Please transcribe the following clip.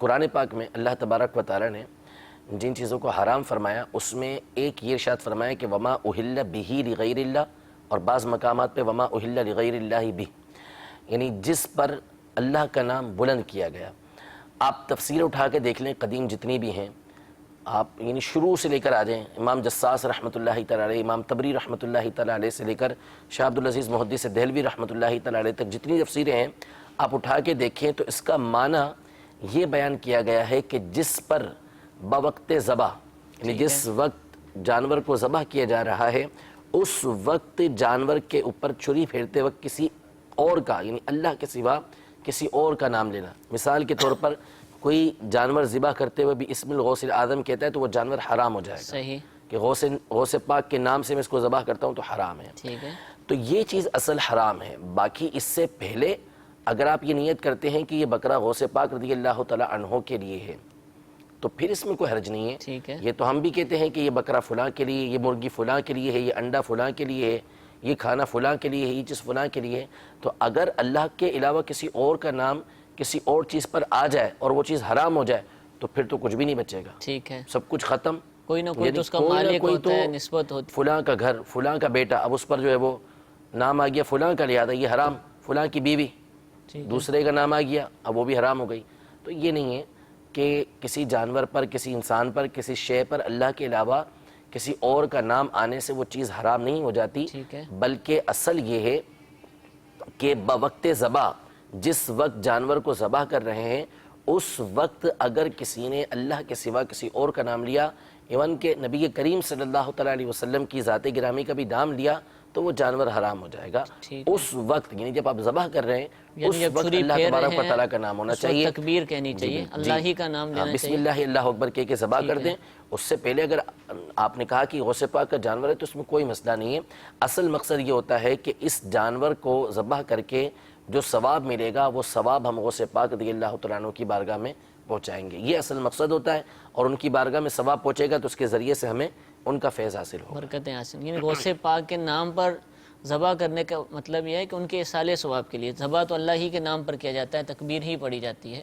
قرآن پاک میں اللہ تبارک و تعالی نے جن چیزوں کو حرام فرمایا اس میں ایک یہ ارشاد فرمایا کہ وما اہل بہ لغیر اللہ، اور بعض مقامات پہ وما اہل لغیر اللہ بہ، یعنی جس پر اللہ کا نام بلند کیا گیا۔ آپ تفسیر اٹھا کے دیکھ لیں، قدیم جتنی بھی ہیں، آپ یعنی شروع سے لے کر آ جائیں، امام جساس رحمۃ اللہ تعالی علیہ، امام طبری رحمۃ اللہ تعالی علیہ سے لے کر شاہ عبدالعزیز محدث دہلوی رحمۃ اللہ تعالی علیہ تک جتنی تفسیریں ہیں آپ اٹھا کے دیکھیں تو اس کا معنی یہ بیان کیا گیا ہے کہ جس پر بوقت ذبح، یعنی جس وقت جانور کو ذبح کیا جا رہا ہے اس وقت جانور کے اوپر چھری پھیرتے وقت کسی اور کا، یعنی اللہ کے سوا کسی اور کا نام لینا۔ مثال کے طور پر کوئی جانور ذبح کرتے ہوئے بھی اسم الغوث الاعظم کہتا ہے تو وہ جانور حرام ہو جائے گا، صحیح، کہ غوث پاک کے نام سے میں اس کو ذبح کرتا ہوں تو حرام ہے۔ ٹھیک ہے، تو یہ چیز اصل حرام ہے۔ باقی اس سے پہلے اگر آپ یہ نیت کرتے ہیں کہ یہ بکرا غوث پاک رضی اللہ تعالی عنہ کے لیے ہے تو پھر اس میں کوئی حرج نہیں ہے۔ ٹھیک ہے، یہ تو ہم بھی کہتے ہیں کہ یہ بکرا فلاں کے لیے، یہ مرغی فلاں کے لیے ہے، یہ انڈا فلاں کے لیے ہے، یہ کھانا فلاں کے لیے ہے، یہ چیز فلاں کے لیے ہے۔ تو اگر اللہ کے علاوہ کسی اور کا نام کسی اور چیز پر آ جائے اور وہ چیز حرام ہو جائے تو پھر تو کچھ بھی نہیں بچے گا، ٹھیک ہے، سب کچھ ختم۔ کوئی نہ کوئی یعنی تو اس کا کوئی نہ مالک کوئی ہوتا ہے، تو نسبت ہوتی فلاں کا گھر، فلاں کا بیٹا، اب اس پر جو ہے وہ نام آ گیا فلاں کا، لہٰذا یہ حرام، فلاں کی بیوی ٹھیک ہے، دوسرے کا نام آ گیا اب وہ بھی حرام ہو گئی۔ تو یہ نہیں ہے کہ کسی جانور پر، کسی انسان پر، کسی شے پر اللہ کے علاوہ کسی اور کا نام آنے سے وہ چیز حرام نہیں ہو جاتی، ٹھیک ہے، بلکہ اصل یہ ہے کہ بوقت ذبح، جس وقت جانور کو ذبح کر رہے ہیں اس وقت اگر کسی نے اللہ کے سوا کسی اور کا نام لیا، ایون کہ نبی کریم صلی اللہ تعالی علیہ وسلم کی ذات گرامی کا بھی نام لیا تو وہ جانور حرام ہو جائے گا۔ ٹھیک ہے، اس وقت یعنی جب آپ ذبح کر رہے ہیں یعنی اس جب وقت چھری اللہ پھیر تبارک رہے و ہیں تعالیٰ کا نام ہونا اس وقت چاہیے، تکبیر کہنی چاہیے، اللہ ہی کا نام لینا بسم چاہیے۔ اللہ اللہ اکبر کہہ کے ذبح کر دیں۔ اس سے پہلے اگر آپ نے کہا کہ غوث پاک کا جانور ہے تو اس میں کوئی مسئلہ نہیں ہے۔ اصل مقصد یہ ہوتا ہے کہ اس جانور کو ذبح کر کے جو ثواب ملے گا وہ ثواب ہم غوث پاک رضی اللہ تعالیٰ عنہ کی بارگاہ میں پہنچائیں گے، یہ اصل مقصد ہوتا ہے، اور ان کی بارگاہ میں ثواب پہنچے گا تو اس کے ذریعے سے ہمیں ان کا فیض حاصل ہوگا۔ برکتیں حاصل، یعنی غوث پاک کے نام پر ذبح کرنے کا مطلب یہ ہے کہ ان کے اصالِ ثواب کے لیے ذبح تو اللہ ہی کے نام پر کیا جاتا ہے، تکبیر ہی پڑھی جاتی ہے۔